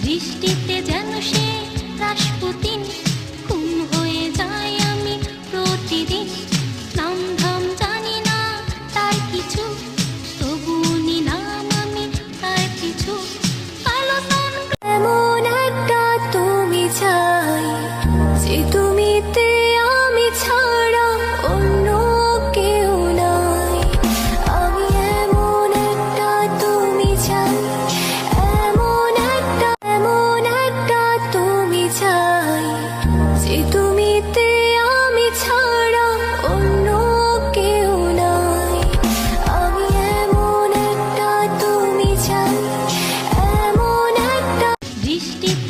বৃষ্টিতে যেন সে রাসপুতিন, খুন হয়ে যায় আমি প্রতিদিন। নাম ধাম জানি না তার কিছু, তবু নিলাম আমি তার কিছু। কালো এমন একটা তুমি চাই যে তুমিতে আমি ছাড়া অন্য কেউ নাই। আমি এমন একটা তুমি চাই, এমন একটা তুমি চাই যে তুমিতে আমি ছাড়া অন্য কেউ নাই। আমি এমন একটা তুমি চাই, এমন একটা বৃষ্টিতে